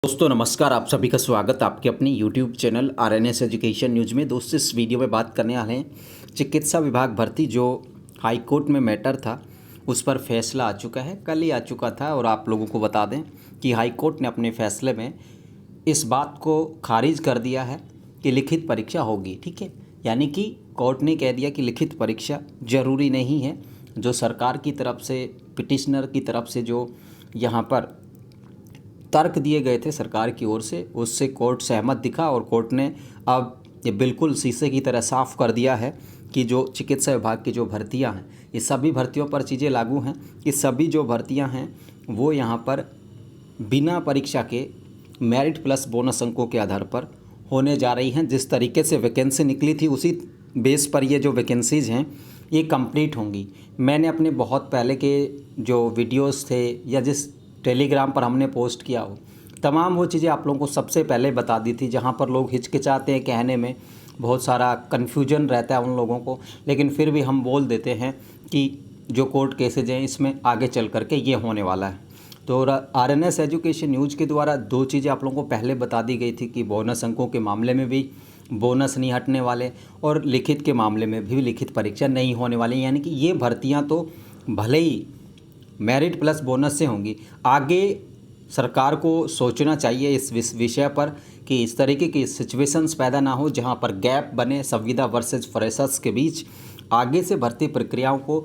दोस्तों नमस्कार, आप सभी का स्वागत आपके अपनी YouTube channel RNS education news में। दोस्तों इस वीडियो में बात करने वाले हैं चिकित्सा विभाग भर्ती जो हाई कोर्ट में मैटर था उस पर फैसला आ चुका है। कल ही आ चुका था और आप लोगों को बता दें कि हाई कोर्ट ने अपने फैसले में इस बात को खारिज कर दिया है कि लिखित परीक्षा होगी। ठीक है, यानी कि कोर्ट ने कह दिया कि लिखित परीक्षा ज़रूरी नहीं है। जो सरकार की तरफ से, पिटिशनर की तरफ से जो यहाँ पर तर्क दिए गए थे सरकार की ओर से, उससे कोर्ट सहमत दिखा और कोर्ट ने अब ये बिल्कुल शीशे की तरह साफ कर दिया है कि जो चिकित्सा विभाग की जो भर्तियां हैं, ये सभी भर्तियों पर चीज़ें लागू हैं कि सभी जो भर्तियां हैं वो यहाँ पर बिना परीक्षा के मेरिट प्लस बोनस अंकों के आधार पर होने जा रही हैं। जिस तरीके से वैकेंसी निकली थी उसी बेस पर ये जो वैकेंसीज़ हैं ये कंप्लीट होंगी। मैंने अपने बहुत पहले के जो वीडियोस थे या जिस टेलीग्राम पर हमने पोस्ट किया हो, तमाम वो चीज़ें आप लोगों को सबसे पहले बता दी थी। जहाँ पर लोग हिचकिचाते हैं कहने में, बहुत सारा कन्फ्यूजन रहता है उन लोगों को, लेकिन फिर भी हम बोल देते हैं कि जो कोर्ट केसेज हैं इसमें आगे चल करके ये होने वाला है। तो RNS एजुकेशन न्यूज़ के द्वारा दो चीज़ें आप लोगों को पहले बता दी गई थी कि बोनस अंकों के मामले में भी बोनस नहीं हटने वाले और लिखित के मामले में भी लिखित परीक्षा नहीं होने वाली। यानी कि ये भर्तियाँ तो भले ही मेरिट प्लस बोनस से होंगी, आगे सरकार को सोचना चाहिए इस विषय पर कि इस तरीके की सिचुएशंस पैदा ना हो जहां पर गैप बने संविदा वर्सेस फ्रेशर्स के बीच। आगे से भर्ती प्रक्रियाओं को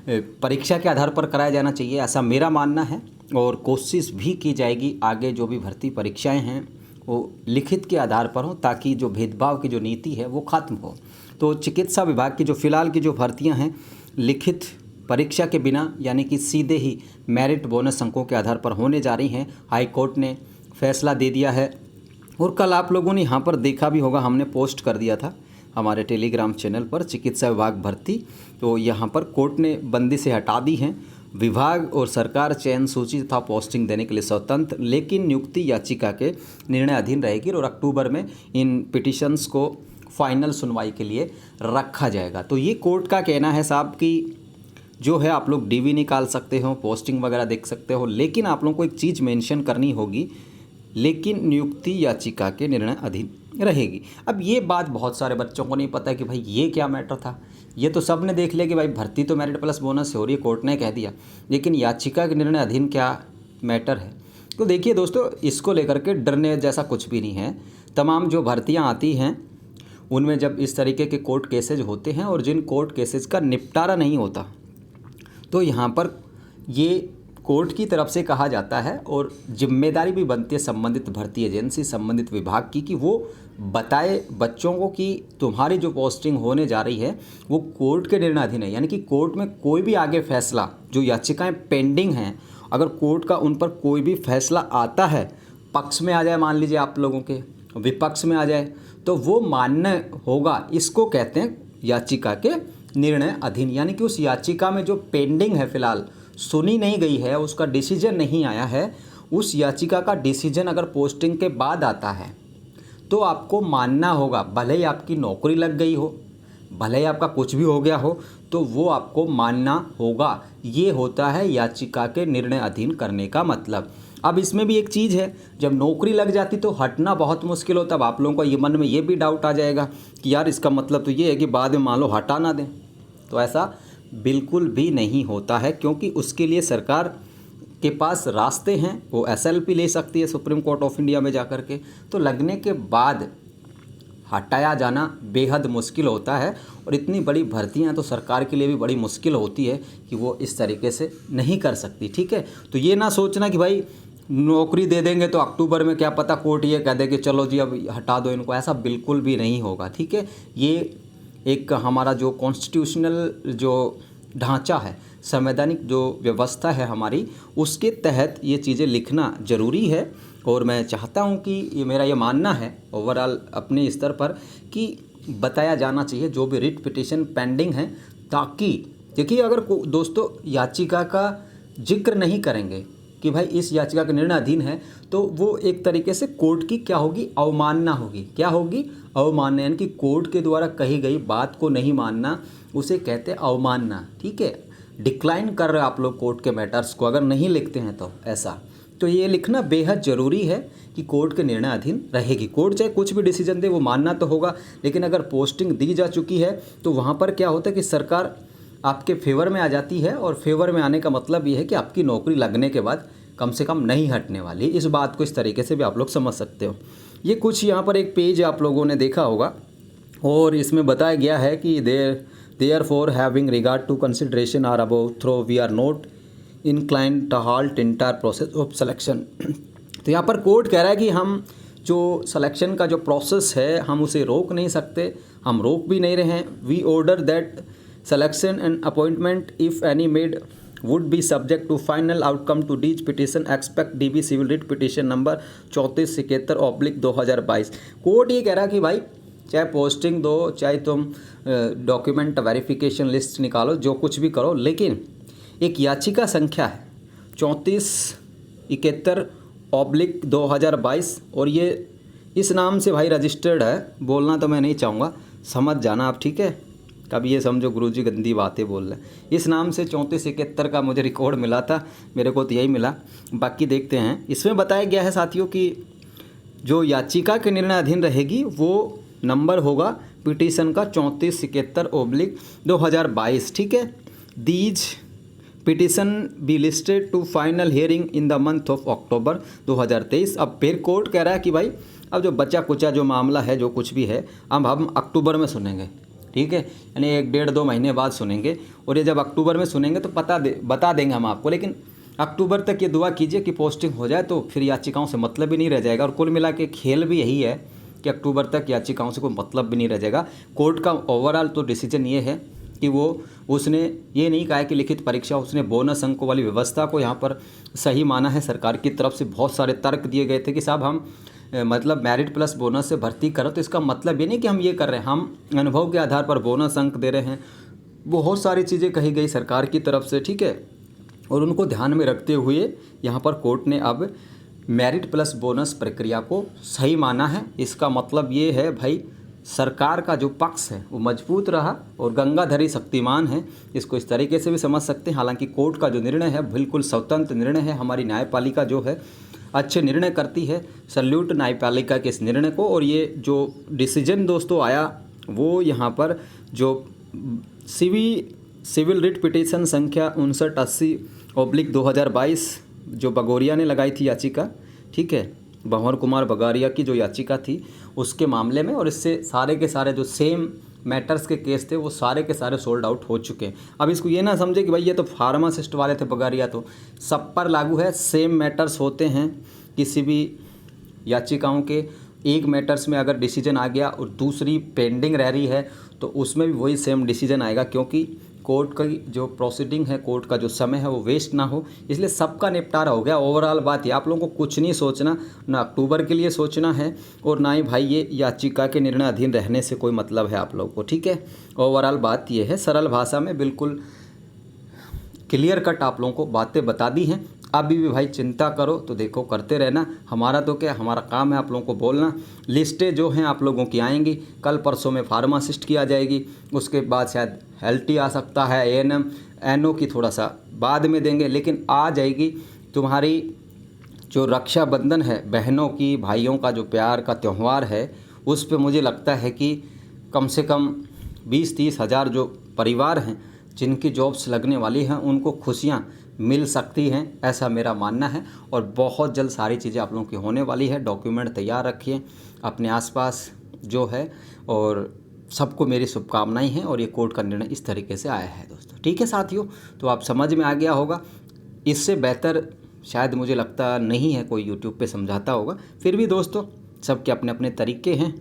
परीक्षा के आधार पर कराया जाना चाहिए, ऐसा मेरा मानना है। और कोशिश भी की जाएगी आगे जो भी भर्ती परीक्षाएं हैं वो लिखित के आधार पर हो, ताकि जो भेदभाव की जो नीति है वो ख़त्म हो। तो चिकित्सा विभाग की जो फ़िलहाल की जो भर्तियाँ हैं लिखित परीक्षा के बिना, यानी कि सीधे ही मेरिट बोनस अंकों के आधार पर होने जा रही हैं। हाई कोर्ट ने फैसला दे दिया है और कल आप लोगों ने यहाँ पर देखा भी होगा, हमने पोस्ट कर दिया था हमारे टेलीग्राम चैनल पर चिकित्सा विभाग भर्ती। तो यहाँ पर कोर्ट ने बंदी से हटा दी हैं। विभाग और सरकार चयन सूची तथा पोस्टिंग देने के लिए स्वतंत्र, लेकिन नियुक्ति याचिका के निर्णय अधीन रहेगी और अक्टूबर में इन पिटिशन्स को फाइनल सुनवाई के लिए रखा जाएगा। तो ये कोर्ट का कहना है साहब कि जो है आप लोग DV निकाल सकते हो, पोस्टिंग वगैरह देख सकते हो, लेकिन आप लोगों को एक चीज़ मेंशन करनी होगी, लेकिन नियुक्ति याचिका के निर्णय अधीन रहेगी। अब ये बात बहुत सारे बच्चों को नहीं पता है कि भाई ये क्या मैटर था। ये तो सब ने देख लिया कि भाई भर्ती तो मेरिट प्लस बोनस से हो रही है, कोर्ट ने कह दिया, लेकिन याचिका के निर्णय अधीन क्या मैटर है। तो देखिए दोस्तों, इसको लेकर के डरने जैसा कुछ भी नहीं है। तमाम जो भर्तियाँ आती हैं उनमें जब इस तरीके के कोर्ट केसेज होते हैं और जिन कोर्ट केसेज का निपटारा नहीं होता, तो यहाँ पर ये कोर्ट की तरफ से कहा जाता है और जिम्मेदारी भी बनती है संबंधित भर्ती एजेंसी, संबंधित विभाग की, कि वो बताए बच्चों को कि तुम्हारी जो पोस्टिंग होने जा रही है वो कोर्ट के निर्णय अधीन है। यानी कि कोर्ट में कोई भी आगे फैसला, जो याचिकाएं पेंडिंग हैं, अगर कोर्ट का उन पर कोई भी फैसला आता है, पक्ष में आ जाए, मान लीजिए आप लोगों के विपक्ष में आ जाए, तो वो मान्य होगा। इसको कहते हैं याचिका के निर्णय अधीन। यानी कि उस याचिका में जो पेंडिंग है, फिलहाल सुनी नहीं गई है, उसका डिसीजन नहीं आया है, उस याचिका का डिसीजन अगर पोस्टिंग के बाद आता है तो आपको मानना होगा। भले ही आपकी नौकरी लग गई हो, भले ही आपका कुछ भी हो गया हो, तो वो आपको मानना होगा। ये होता है याचिका के निर्णय अधीन करने का मतलब। अब इसमें भी एक चीज़ है, जब नौकरी लग जाती तो हटना बहुत मुश्किल होता। अब आप लोगों को ये मन में ये भी डाउट आ जाएगा कि यार इसका मतलब तो ये है कि बाद में मान लो हटा ना दें। तो ऐसा बिल्कुल भी नहीं होता है, क्योंकि उसके लिए सरकार के पास रास्ते हैं। वो SLP ले सकती है सुप्रीम कोर्ट ऑफ इंडिया में जाकर के, तो लगने के बाद हटाया जाना बेहद मुश्किल होता है। और इतनी बड़ी भर्तियां तो सरकार के लिए भी बड़ी मुश्किल होती है कि वो इस तरीके से नहीं कर सकती। ठीक है, तो ये ना सोचना कि भाई नौकरी दे देंगे तो अक्टूबर में क्या पता कोर्ट ये कह दे कि चलो जी अब हटा दो इनको। ऐसा बिल्कुल भी नहीं होगा। ठीक है, ये एक हमारा जो कॉन्स्टिट्यूशनल जो ढांचा है, संवैधानिक जो व्यवस्था है हमारी, उसके तहत ये चीज़ें लिखना ज़रूरी है। और मैं चाहता हूँ कि ये मेरा ये मानना है ओवरऑल अपने स्तर पर कि बताया जाना चाहिए जो भी रिट पिटिशन पेंडिंग है, ताकि देखिए अगर दोस्तों याचिका का जिक्र नहीं करेंगे कि भाई इस याचिका के निर्णय अधीन है, तो वो एक तरीके से कोर्ट की क्या होगी, अवमानना होगी। क्या होगी? अवमानना। यानी कि कोर्ट के द्वारा कही गई बात को नहीं मानना, उसे कहते हैं अवमानना। ठीक है, डिक्लाइन कर रहे हो आप लोग कोर्ट के मैटर्स को अगर नहीं लिखते हैं तो ऐसा। तो ये लिखना बेहद ज़रूरी है कि कोर्ट के निर्णय अधीन रहेगी। कोर्ट चाहे कुछ भी डिसीजन दे वो मानना तो होगा, लेकिन अगर पोस्टिंग दी जा चुकी है तो वहाँ पर क्या होता है कि सरकार आपके फेवर में आ जाती है, और फेवर में आने का मतलब ये है कि आपकी नौकरी लगने के बाद कम से कम नहीं हटने वाली। इस बात को इस तरीके से भी आप लोग समझ सकते हो। ये कुछ यहाँ पर एक पेज आप लोगों ने देखा होगा, और इसमें बताया गया है कि therefore having regard to consideration are above through we are not inclined to halt entire process of selection। तो यहाँ पर कोर्ट कह रहा है कि हम जो सिलेक्शन का जो प्रोसेस है हम उसे रोक नहीं सकते, हम रोक भी नहीं रहे हैं। We order that selection and appointment if any made would be subject to final outcome to each petition expect DB civil writ petition number 3477/2022। Court ये कह रहा है कि भाई चाहे पोस्टिंग दो, चाहे तुम डॉक्यूमेंट वेरिफिकेशन लिस्ट निकालो, जो कुछ भी करो, लेकिन एक याचिका संख्या है 3471/2022, और ये इस नाम से भाई रजिस्टर्ड है। बोलना तो मैं नहीं चाहूँगा, समझ जाना आप, ठीक है। कभी ये समझो गुरुजी गंदी बातें बोल रहे हैं। इस नाम से 3471 का मुझे रिकॉर्ड मिला था, मेरे को तो यही मिला, बाकी देखते हैं। इसमें बताया गया है साथियों कि जो याचिका के निर्णय अधीन रहेगी वो नंबर होगा पिटीशन का 3471/2022, ठीक है। These petition be listed to final hearing in the month of October 2023। अब फिर कोर्ट कह रहा है कि भाई अब जो बचा कुचा जो मामला है, जो कुछ भी है, अब हम अक्टूबर में सुनेंगे, ठीक है, यानी 1-1.5-2 महीने बाद सुनेंगे। और ये जब अक्टूबर में सुनेंगे तो बता देंगे हम आपको, लेकिन अक्टूबर तक ये दुआ कीजिए कि पोस्टिंग हो जाए, तो फिर याचिकाओं से मतलब भी नहीं रह जाएगा। और कुल मिला के खेल भी यही है कि अक्टूबर तक याचिकाओं से कोई मतलब भी नहीं रह जाएगा। कोर्ट का ओवरऑल तो डिसीजन ये है कि उसने ये नहीं कहा है कि लिखित परीक्षा, उसने बोनस अंकों वाली व्यवस्था को यहाँ पर सही माना है। सरकार की तरफ से बहुत सारे तर्क दिए गए थे कि साहब हम मतलब मेरिट प्लस बोनस से भर्ती करो, तो इसका मतलब ये नहीं कि हम ये कर रहे हैं, हम अनुभव के आधार पर बोनस अंक दे रहे हैं। बहुत सारी चीज़ें कही गई सरकार की तरफ से, ठीक है, और उनको ध्यान में रखते हुए यहाँ पर कोर्ट ने अब मेरिट प्लस बोनस प्रक्रिया को सही माना है। इसका मतलब ये है भाई सरकार का जो पक्ष है वो मजबूत रहा और गंगाधरी शक्तिमान है, इसको इस तरीके से भी समझ सकते हैं। हालांकि कोर्ट का जो निर्णय है बिल्कुल स्वतंत्र निर्णय है, हमारी न्यायपालिका जो है अच्छे निर्णय करती है। सल्यूट न्यायपालिका के इस निर्णय को। और ये जो डिसीजन दोस्तों आया वो यहाँ पर जो सिविल रिट पिटीशन संख्या 5980/2022 जो बगोरिया ने लगाई थी याचिका, ठीक है, भंवर कुमार बगारिया की जो याचिका थी उसके मामले में, और इससे सारे के सारे जो सेम मैटर्स के केस थे वो सारे के सारे सोल्ड आउट हो चुके हैं। अब इसको ये ना समझे कि भाई ये तो फार्मासिस्ट वाले थे बगारिया, तो सब पर लागू है। सेम मैटर्स होते हैं, किसी भी याचिकाओं के एक मैटर्स में अगर डिसीजन आ गया और दूसरी पेंडिंग रह रही है तो उसमें भी वही सेम डिसीजन आएगा, क्योंकि कोर्ट का जो प्रोसीडिंग है, कोर्ट का जो समय है वो वेस्ट ना हो, इसलिए सबका निपटारा हो गया। ओवरऑल बात ये, आप लोगों को कुछ नहीं सोचना, ना अक्टूबर के लिए सोचना है और ना ही भाई ये याचिका के निर्णय अधीन रहने से कोई मतलब है आप लोगों को, ठीक है। ओवरऑल बात ये है, सरल भाषा में बिल्कुल क्लियर कट आप लोगों को बातें बता दी हैं। अभी भी भाई चिंता करो तो देखो, करते रहना, हमारा तो क्या, हमारा काम है आप लोगों को बोलना। लिस्टें जो हैं आप लोगों की आएंगी, कल परसों में फार्मासिस्ट की आ जाएगी, उसके बाद शायद LT आ सकता है, ANM NO की थोड़ा सा बाद में देंगे, लेकिन आ जाएगी। तुम्हारी जो रक्षाबंधन है, बहनों की भाइयों का जो प्यार का त्यौहार है, उस पर मुझे लगता है कि कम से कम 20-30 हज़ार जो परिवार हैं जिनकी जॉब्स लगने वाली हैं उनको खुशियाँ मिल सकती हैं, ऐसा मेरा मानना है। और बहुत जल्द सारी चीज़ें आप लोगों की होने वाली है। डॉक्यूमेंट तैयार रखिए अपने आसपास जो है, और सबको मेरी शुभकामनाएं हैं। और ये कोर्ट का निर्णय इस तरीके से आया है दोस्तों, ठीक है साथियों, तो आप समझ में आ गया होगा। इससे बेहतर शायद मुझे लगता नहीं है कोई यूट्यूब पे समझाता होगा, फिर भी दोस्तों सबके अपने अपने तरीके हैं।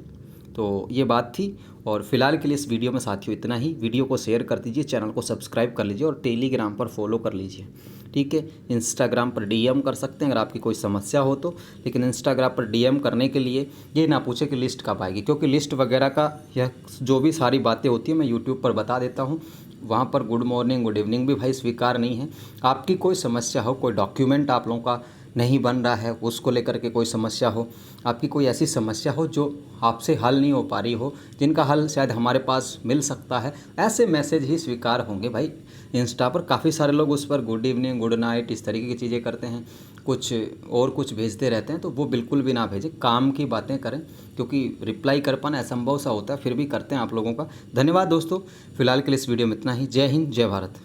तो ये बात थी, और फिलहाल के लिए इस वीडियो में साथियों इतना ही। वीडियो को शेयर कर दीजिए, चैनल को सब्सक्राइब कर लीजिए और टेलीग्राम पर फॉलो कर लीजिए, ठीक है। इंस्टाग्राम पर DM कर सकते हैं अगर आपकी कोई समस्या हो तो, लेकिन इंस्टाग्राम पर DM करने के लिए ये ना पूछे कि लिस्ट कब आएगी, क्योंकि लिस्ट वगैरह का यह जो भी सारी बातें होती हैं मैं यूट्यूब पर बता देता हूँ। वहाँ पर गुड मॉर्निंग गुड इवनिंग भी भाई स्वीकार नहीं है। आपकी कोई समस्या हो, कोई डॉक्यूमेंट आप लोगों का नहीं बन रहा है, उसको लेकर के कोई समस्या हो, आपकी कोई ऐसी समस्या हो जो आपसे हल नहीं हो पा रही हो, जिनका हल शायद हमारे पास मिल सकता है, ऐसे मैसेज ही स्वीकार होंगे भाई। इंस्टा पर काफ़ी सारे लोग उस पर गुड इवनिंग, गुड नाइट इस तरीके की चीज़ें करते हैं, कुछ और कुछ भेजते रहते हैं, तो वो बिल्कुल भी ना भेजें, काम की बातें करें, क्योंकि रिप्लाई कर पाना असंभव सा होता है, फिर भी करते हैं आप लोगों का। धन्यवाद दोस्तों, फिलहाल के लिए इस वीडियो में इतना ही। जय हिंद, जय भारत।